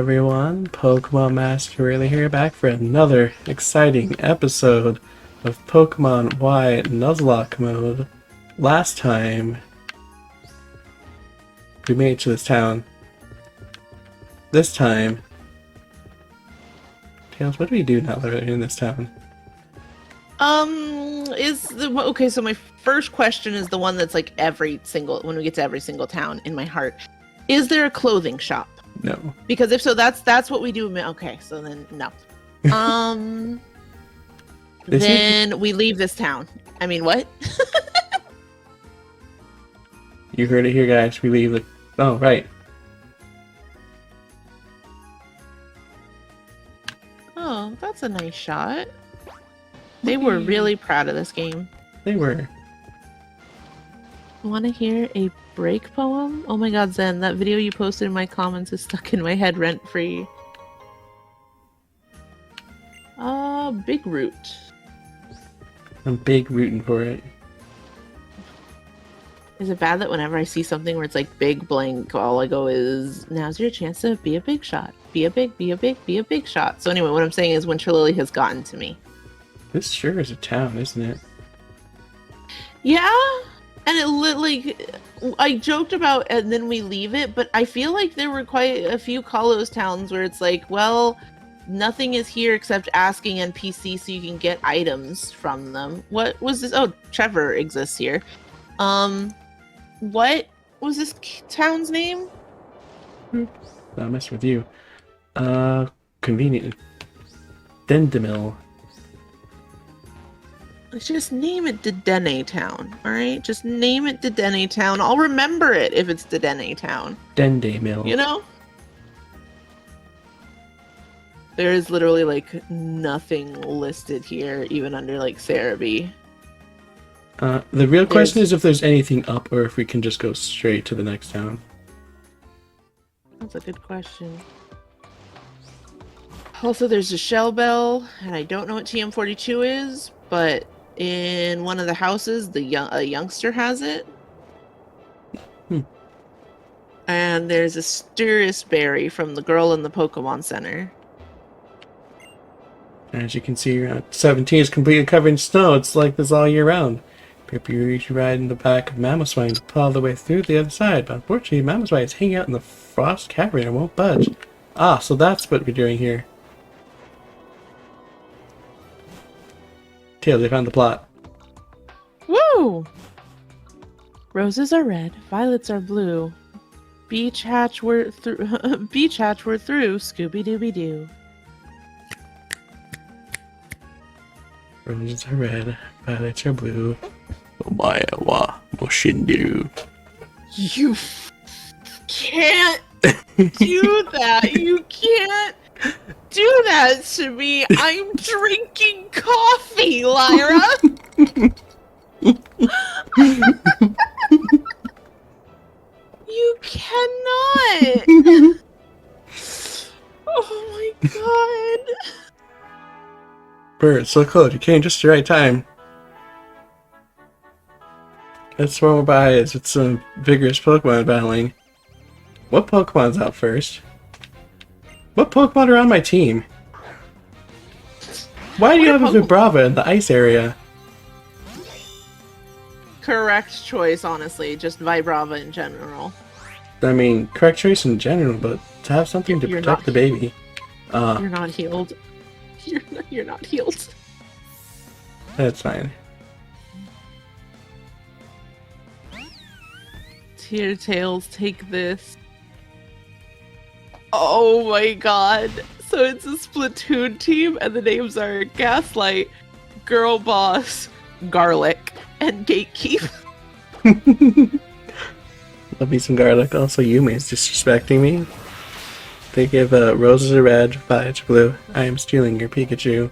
everyone, pkmnMasterWheeler here, back for another exciting episode of Pokemon Y Nuzlocke mode. Last time, we made it to this town. This time, Tails, what do we do now that we're in this town? Okay, so my first question is the one that's like when we get to every single town in my heart. Is there a clothing shop? No. Because if so, that's what we do. Okay, so then no. Then we leave this town. I mean, what? You heard it here, guys. We leave the... Oh, right. Oh, that's a nice shot. They were really proud of this game. They were. Want to hear a break poem? Oh my god, Zen, that video you posted in my comments is stuck in my head rent-free. Big Root. I'm big rooting for it. Is it bad that whenever I see something where it's like big blank, all I go is, now's your chance to be a big shot. Be a big shot. So anyway, what I'm saying is Winter Lily has gotten to me. This sure is a town, isn't it? Yeah, and I joked about and then we leave it, but I feel like there were quite a few Kalos towns where it's like, well, nothing is here except asking NPC so you can get items from them. What was this? Oh, Trevor exists here. What was this town's name? I'll mess with you. Convenient. Dendemil. Let's just name it Dedenne Town, alright? Just name it Dedenne Town. I'll remember it if it's Dedenne Town. Dendemil. You know? There is literally, like, nothing listed here, even under, like, Cerebi. The real question is if there's anything up or if we can just go straight to the next town. That's a good question. Also, there's a Shell Bell, and I don't know what TM42 is, but in one of the houses, a youngster has it. And there's a Styrus Berry from the girl in the Pokemon Center. As you can see, Route 17 is completely covered in snow. It's like this all year round. You should ride in the back of Mamoswine to pull all the way through the other side, but unfortunately Mamoswine is hanging out in the frost cavern and won't budge. Ah, so that's what we're doing here. Tails, I found the plot. Woo! Roses are red, violets are blue. Beach hatch we're through. Beach hatch we're through. Scooby Dooby Doo. Roses are red, violets are blue. Omae wa moshindu. You can't do that. You can't do that to me. I'm drinking coffee, Lyra. You cannot. Oh my god. Bird, so cold. You came just the right time. Let's swim by us with some vigorous Pokemon battling. What Pokemon's out first? What Pokemon are on my team? Why do you have a Vibrava in the ice area? Correct choice, honestly. Just Vibrava in general. I mean, correct choice in general, but to have something to protect the baby. You're not healed. You're not healed. That's fine. Here, Tails, take this. Oh my god. So it's a Splatoon team, and the names are Gaslight, Girl Boss, Garlic, and Gatekeep. Love me some garlic. Also, Yumi is disrespecting me. They give roses are red, violets are blue. I am stealing your Pikachu.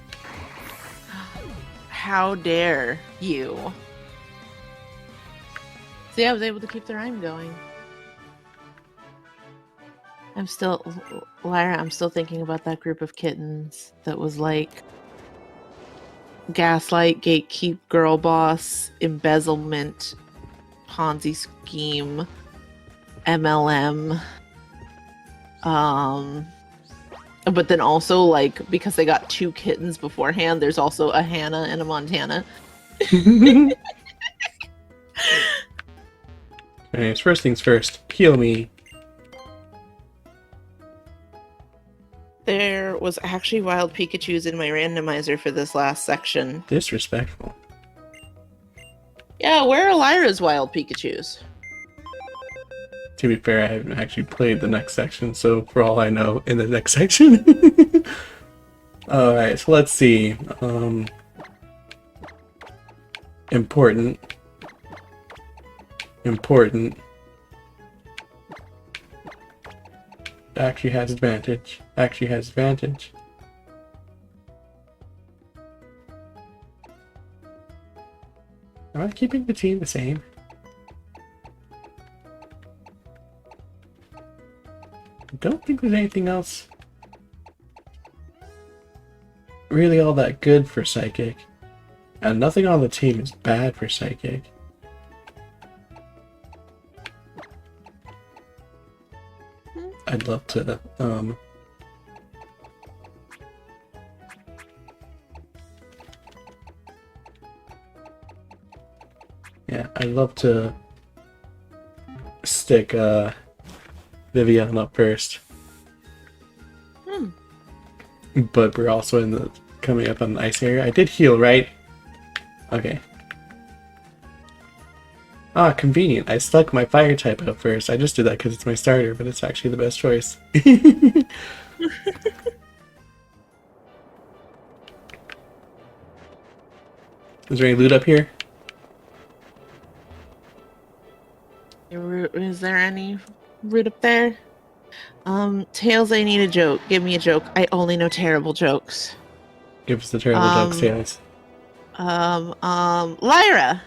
How dare you? See, I was able to keep the rhyme going. Lyra, I'm still thinking about that group of kittens that was like Gaslight, Gatekeep, Girl Boss, Embezzlement, Ponzi Scheme, MLM, But then also, like, because they got 2 kittens beforehand, there's also a Hannah and a Montana. Anyways, first things first, heal me. There was actually wild Pikachus in my randomizer for this last section. Disrespectful. Yeah, where are Lyra's wild Pikachus? To be fair, I haven't actually played the next section, so for all I know, in the next section. Alright, so let's see. Important. Actually has advantage. Actually has advantage. Am I keeping the team the same? I don't think there's anything else really all that good for Psychic. And nothing on the team is bad for Psychic. I'd love to, yeah, I'd love to stick, Vivian up first. But we're also in the, coming up on an ice area. I did heal, right? Okay. Ah, convenient. I stuck my fire type out first. I just did that because it's my starter, but it's actually the best choice. Is there any loot up here? Is there any root up there? Tails, I need a joke. Give me a joke. I only know terrible jokes. Give us the terrible jokes, Tails. Lyra,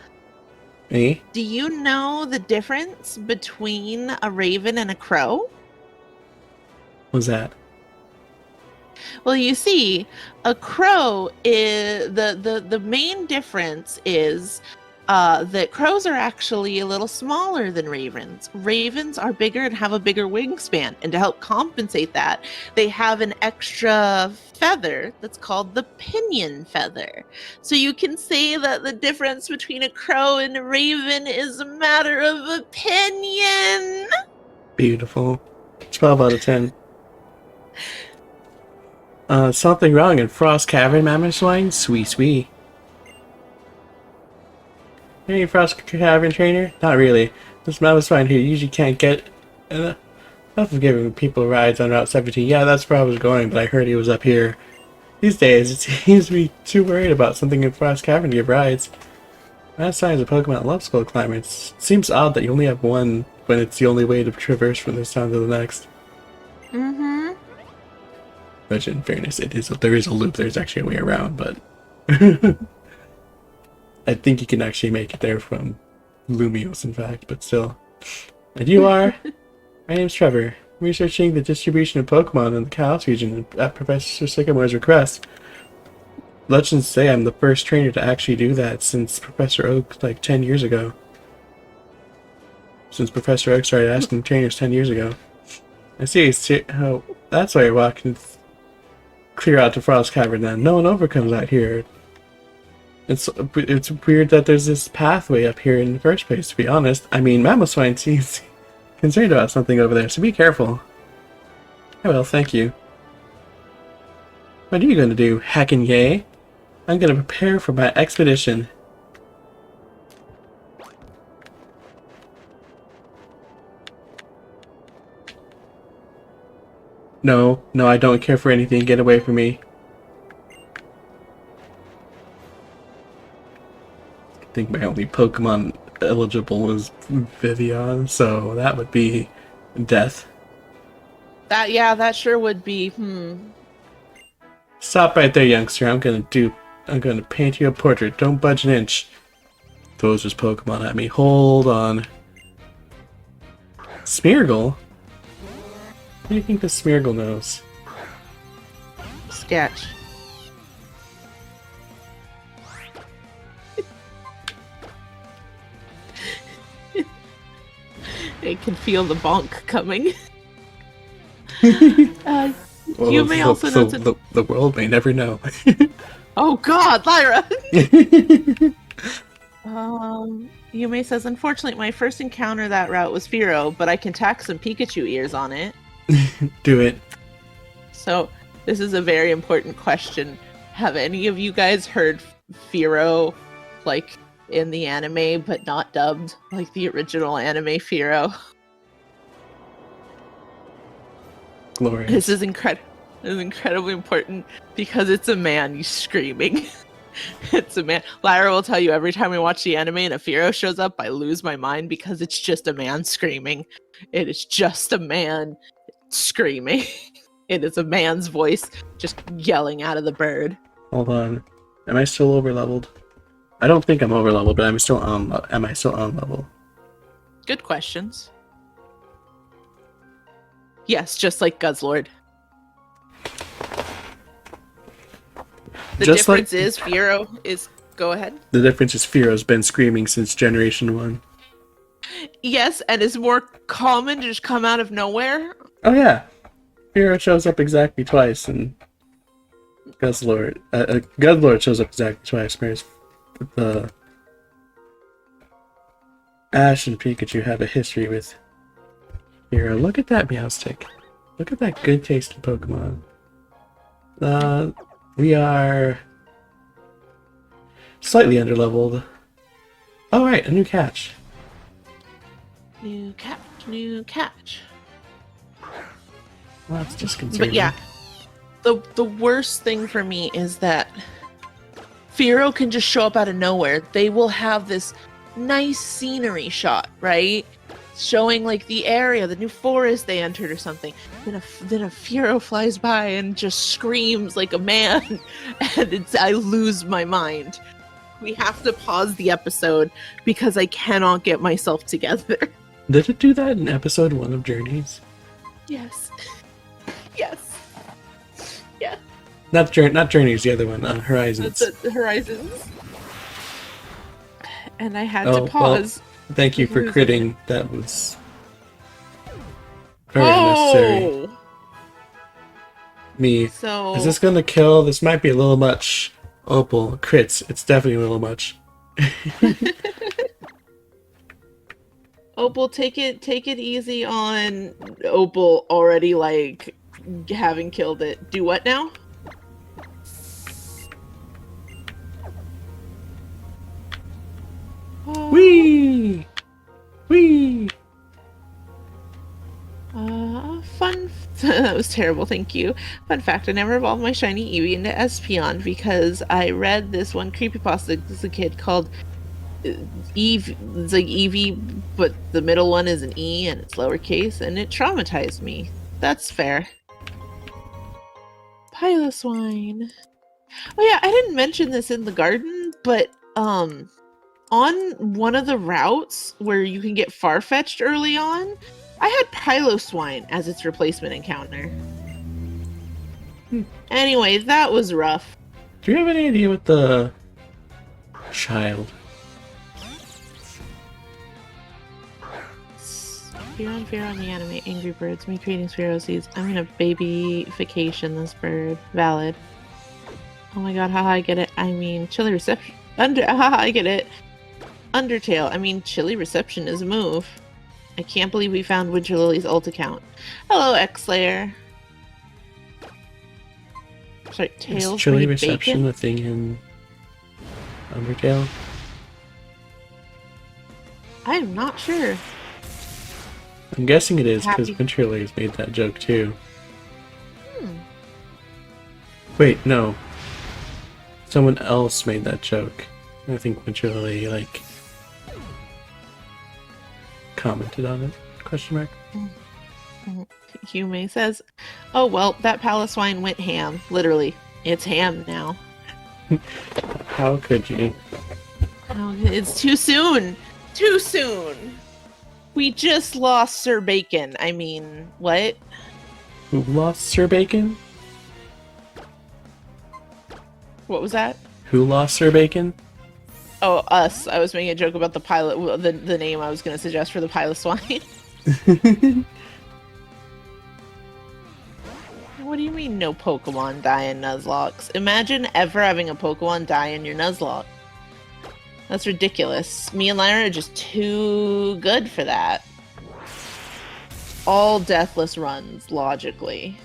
Me? do you know the difference between a raven and a crow? What's that? Well, you see, a crow is the main difference is that crows are actually a little smaller than ravens. Ravens are bigger and have a bigger wingspan, and to help compensate that, they have an extra feather that's called the pinion feather. So you can say that the difference between a crow and a raven is a matter of opinion. Beautiful. 12 out of 10. Something wrong in Frost Cavern, Mamoswine? Sweet. Any Frost Cavern trainer? Not really. This Mamoswine here usually can't get enough of giving people rides on Route 17. Yeah, that's where I was going, but I heard he was up here. These days, it seems to be too worried about something in Frost Cavern to give rides. Mamoswine is a Pokemon that loves cold climates. It seems odd that you only have one when it's the only way to traverse from this town to the next. Which, in fairness, there is a loop. There's actually a way around, but I think you can actually make it there from Lumios, in fact, but still. And you are? My name's Trevor. Researching the distribution of Pokemon in the Kalos region at Professor Sycamore's request. Legends say I'm the first trainer to actually do that since Professor Oak, like 10 years ago. Since Professor Oak started asking trainers 10 years ago. I see. Oh, that's why you're walking clear out to Frost Cavern then. No one ever comes out here. It's weird that there's this pathway up here in the first place, to be honest. I mean, Mamoswine seems concerned about something over there, so be careful. I will, thank you. What are you going to do, hackin' yay? I'm going to prepare for my expedition. No, I don't care for anything. Get away from me. I think my only Pokemon eligible is Vivian, so that would be death. That sure would be. Stop right there, youngster. I'm gonna paint you a portrait. Don't budge an inch. Throws his Pokemon at me. Hold on. Smeargle? What do you think the Smeargle knows? Sketch. I can feel the bonk coming. Well, You may also know to... the world may never know. Oh God, Lyra! Yume says, unfortunately, my first encounter that route was Firo, but I can tack some Pikachu ears on it. Do it. So, this is a very important question. Have any of you guys heard Firo, like, in the anime, but not dubbed, like the original anime Firo? Glorious. This is incredibly important because it's a man screaming. It's a man. Lyra will tell you every time we watch the anime and a Firo shows up, I lose my mind because it's just a man screaming. It is just a man screaming. It is a man's voice just yelling out of the bird. Hold on. Am I still over leveled? I don't think I'm over leveled, but am I still on level? Good questions. Yes, just like Guzzlord. The Just difference like- is Firo is... Go ahead. The difference is Firo's been screaming since Generation 1. Yes, and is more common to just come out of nowhere. Oh yeah. Firo shows up exactly twice, and Guzzlord shows up exactly twice, whereas the Ash and Pikachu have a history with Firo. Look at that Meowstic. Look at that good tasting Pokemon. We are slightly underleveled. Oh right, a new catch. New catch. Well, that's just concerning. But yeah, the worst thing for me is that Firo can just show up out of nowhere. They will have this nice scenery shot, right? Showing like the area, the new forest they entered or something. Then a Firo flies by and just screams like a man, and I lose my mind. We have to pause the episode because I cannot get myself together. Did it do that in episode 1 of Journeys? Yes. Yes. Yeah. Not Journeys, the other one, Horizons. The Horizons. And I had Oh, to pause. Well, thank you for critting. That was very unnecessary. Me. So Is this gonna kill? This might be a little much. Opal. Crits. It's definitely a little much. Opal, take it easy on Opal already like having killed it. Do what now? Whee! Whee! Fun. That was terrible. Thank you. Fun fact: I never evolved my shiny Eevee into Espeon because I read this one creepypasta as a kid called Eve. It's like Eevee, but the middle one is an E and it's lowercase, and it traumatized me. That's fair. Piloswine. Oh yeah, I didn't mention this in the garden, but on one of the routes where you can get Farfetch'd early on, I had Piloswine as its replacement encounter. Anyway, that was rough. Do you have any idea what the child? Fear on the anime, Angry Birds, me creating Sphero seeds. I'm gonna babyfication this bird. Valid. Oh my god, haha, I get it. I mean, chilly reception. Haha, I get it. Undertale. I mean, chilly reception is a move. I can't believe we found Winter Lily's ult account. Hello, X-Slayer. Sorry, Tails. Is chilly breed reception bacon? a thing in Undertale? I'm not sure. I'm guessing it is because Happy- Winter Lily's made that joke too. Hmm. Wait, no. Someone else made that joke. I think Winter Lily, like, commented on it? Question mark. Yume says, oh well, that Piloswine went ham. Literally. It's ham now. How could you? Oh, it's too soon. Too soon. We just lost Sir Bacon. I mean, what? Who lost Sir Bacon? What was that? Who lost Sir Bacon? Oh, us. I was making a joke about the pilot, the name I was going to suggest for the Piloswine. What do you mean no Pokemon die in Nuzlocke? Imagine ever having a Pokemon die in your Nuzlocke. That's ridiculous. Me and Lyra are just too good for that. All deathless runs, logically.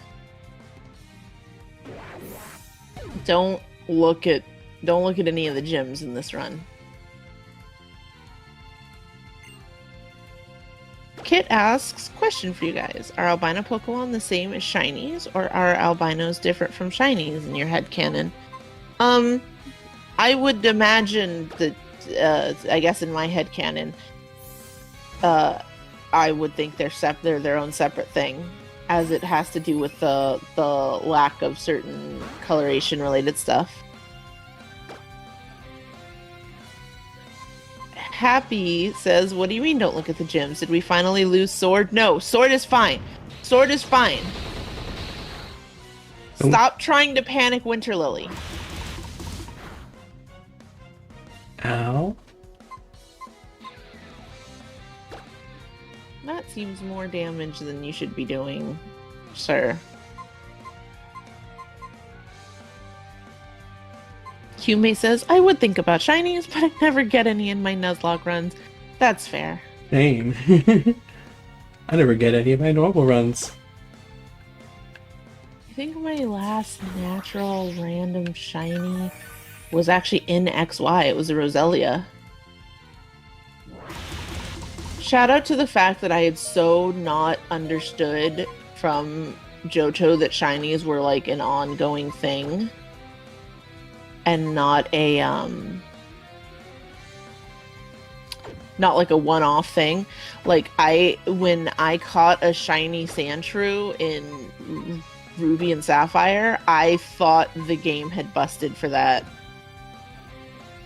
Don't look at any of the gyms in this run. Kit asks, question for you guys. Are albino Pokemon the same as shinies, or are albinos different from shinies in your headcanon? I would imagine that, I guess in my headcanon, I would think they're their own separate thing, as it has to do with the lack of certain coloration related stuff. Happy says, what do you mean don't look at the gyms? Did we finally lose Sword? No, Sword is fine. Sword is fine. Stop trying to panic Winter Lily. Ow. That seems more damage than you should be doing, sir. Hume says, I would think about shinies, but I never get any in my Nuzlocke runs. That's fair. Same. I never get any of my normal runs. I think my last natural random shiny was actually in XY. It was a Roselia. Shout out to the fact that I had so not understood from Johto that shinies were like an ongoing thing. And not a, not like a one-off thing. Like, when I caught a shiny Sandshrew in Ruby and Sapphire, I thought the game had busted for that.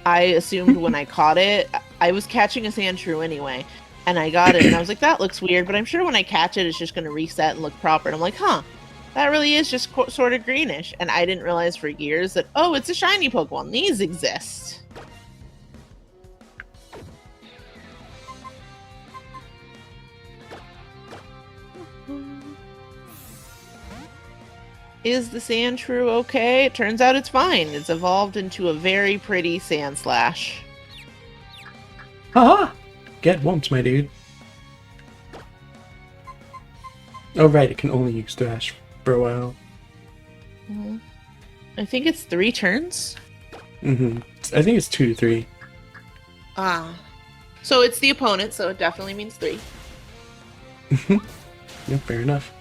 I assumed when I caught it, I was catching a Sandshrew anyway, and I got it, and I was like, that looks weird, but I'm sure when I catch it, it's just going to reset and look proper. And I'm like, huh. That really is just sort of greenish. And I didn't realize for years that, oh, it's a shiny Pokemon. These exist. Is the Sandshrew okay? It turns out it's fine. It's evolved into a very pretty Sandslash. Haha! Get once, my dude. Oh, right, it can only use Thrash for a while. Mm-hmm. I think it's 3 turns. Mm-hmm. I think it's 2 to 3. Ah. So it's the opponent, so it definitely means 3. Yeah, fair enough.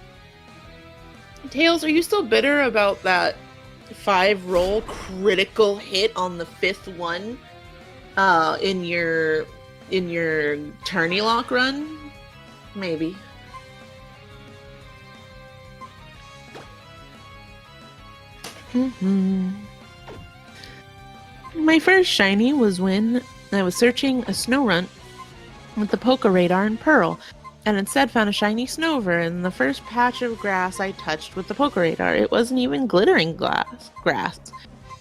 Tails, are you still bitter about that 5-roll critical hit on the 5th one in your tourney lock run? Maybe. My first shiny was when I was searching a snow run with the Poké Radar and Pearl, and instead found a shiny Snover in the first patch of grass I touched with the Poké Radar. It wasn't even glittering grass.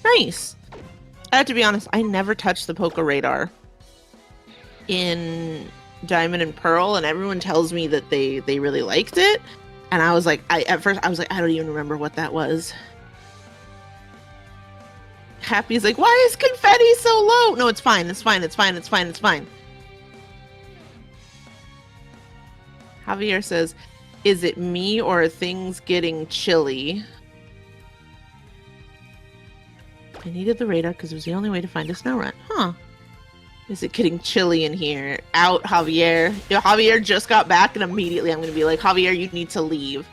Nice! I have to be honest, I never touched the Poké Radar in Diamond and Pearl, and everyone tells me that they really liked it, and I was like, at first I was like, I don't even remember what that was. Happy's like, why is confetti so low? No, it's fine. It's fine. It's fine. It's fine. It's fine. Javier says, is it me or are things getting chilly? I needed the radar because it was the only way to find a snow run. Huh. Is it getting chilly in here? Out, Javier. Javier just got back and immediately I'm going to be like, Javier, you need to leave.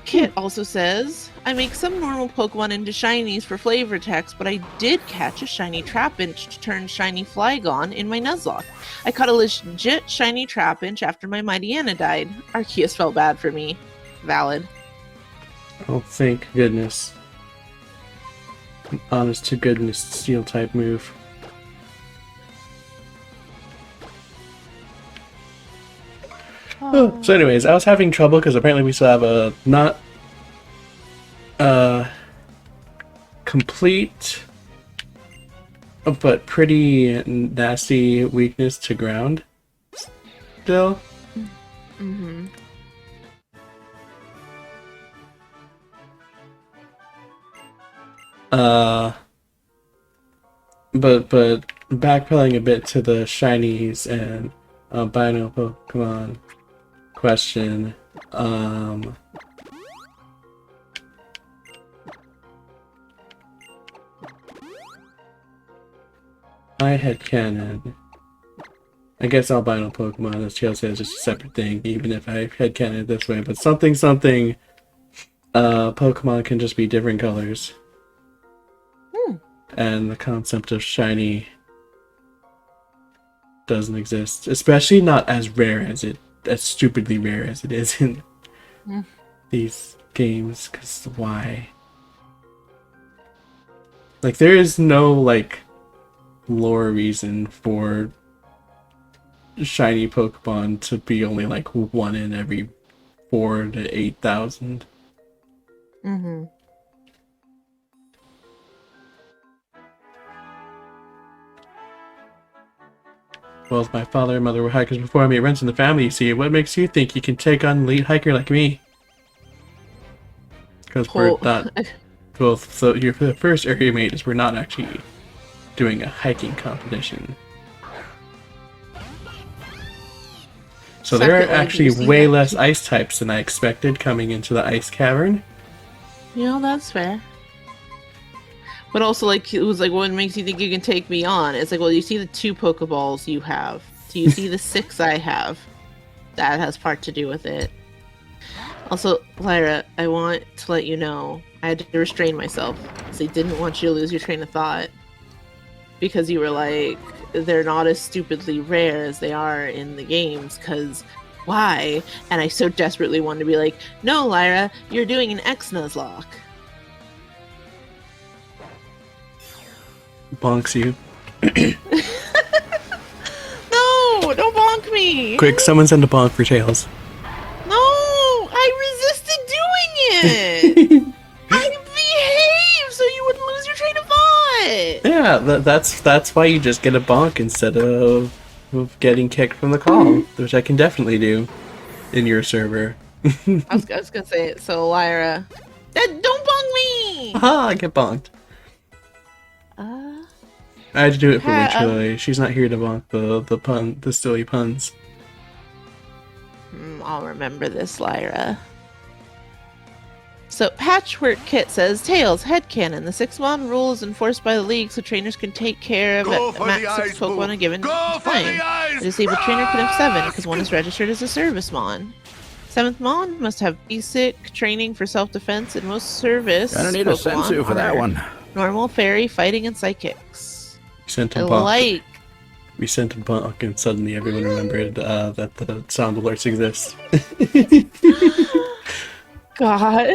Kit also says, I make some normal Pokemon into shinies for flavor text, but I did catch a shiny Trapinch turned shiny Flygon in my Nuzlocke. I caught a legit shiny Trapinch after my Mightyena died. Arceus felt bad for me. Valid. Oh, thank goodness. An honest to goodness steel type move. Oh, so anyways, I was having trouble because apparently we still have a not complete but pretty nasty weakness to ground still. Mm-hmm. Uh, but backpedaling a bit to the shinies and albino Pokemon question. My headcanon. I guess albino Pokemon, as Chelsea, is just a separate thing, even if I headcanon it this way. But something, Pokemon can just be different colors. And the concept of shiny doesn't exist. Especially not as rare as stupidly rare as it is in these games. Because why? Like, there is no, like, lore reason for shiny Pokemon to be only like one in every 4,000 to 8,000. Well, as my father and mother were hikers before me, it runs in the family, you see. What makes you think you can take on an elite hiker like me? Because we're not... Well, so your first area mate is we're not actually doing a hiking competition. So there are actually way less ice types than I expected coming into the ice cavern. You know, that's fair. But also, like, it was like, what makes you think you can take me on? It's like, well, you see the 2 Pokeballs you have. Do you see the 6 I have? That has part to do with it. Also, Lyra, I want to let you know, I had to restrain myself, because I didn't want you to lose your train of thought. Because you were like, they're not as stupidly rare as they are in the games, because why? And I so desperately wanted to be like, no, Lyra, you're doing an Nuzlocke. Bonks you. No, don't bonk me. Quick, someone send a bonk for Tails. No, I resisted doing it. I behaved so you wouldn't lose your train of thought. Yeah, that's why you just get a bonk instead of getting kicked from the call, which I can definitely do in your server. I was gonna say it. So Lyra, don't bonk me. Aha, I get bonked. I had to do it for Winchilly. She's not here to bonk the silly puns. I'll remember this, Lyra. So, Patchwork Kit says, Tails, headcanon. The 6-mon rule is enforced by the league so trainers can take care of a max 6 Pokemon a given time. A disabled trainer can have 7 because one is registered as a service mon. 7th mon must have basic training for self-defense and most service Gonna need a sensu for that one. Normal, fairy, fighting, and psychics. We sent a bonk. We sent a bonk and suddenly everyone remembered that the sound alerts exist. God.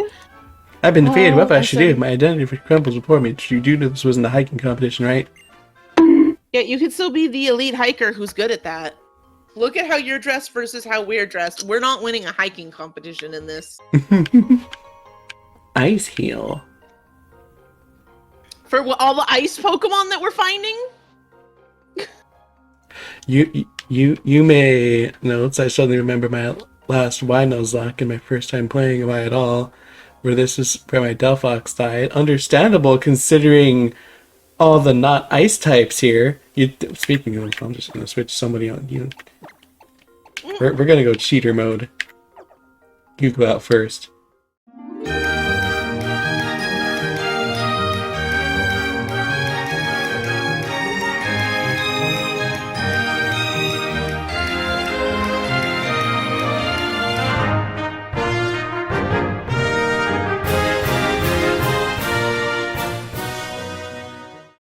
I've been defeated. What I should do? My identity crumbles before me. You do know this wasn't a hiking competition, right? Yeah, you could still be the elite hiker who's good at that. Look at how you're dressed versus how we're dressed. We're not winning a hiking competition in this. Ice Heal. For all the ice Pokemon that we're finding? You may note, I suddenly remember my last Y Nuzlocke and my first time playing Y at all, where this is where my Delphox died. Understandable considering all the not ice types here. Speaking of which, I'm just gonna switch somebody on you. We're gonna go cheater mode. You go out first.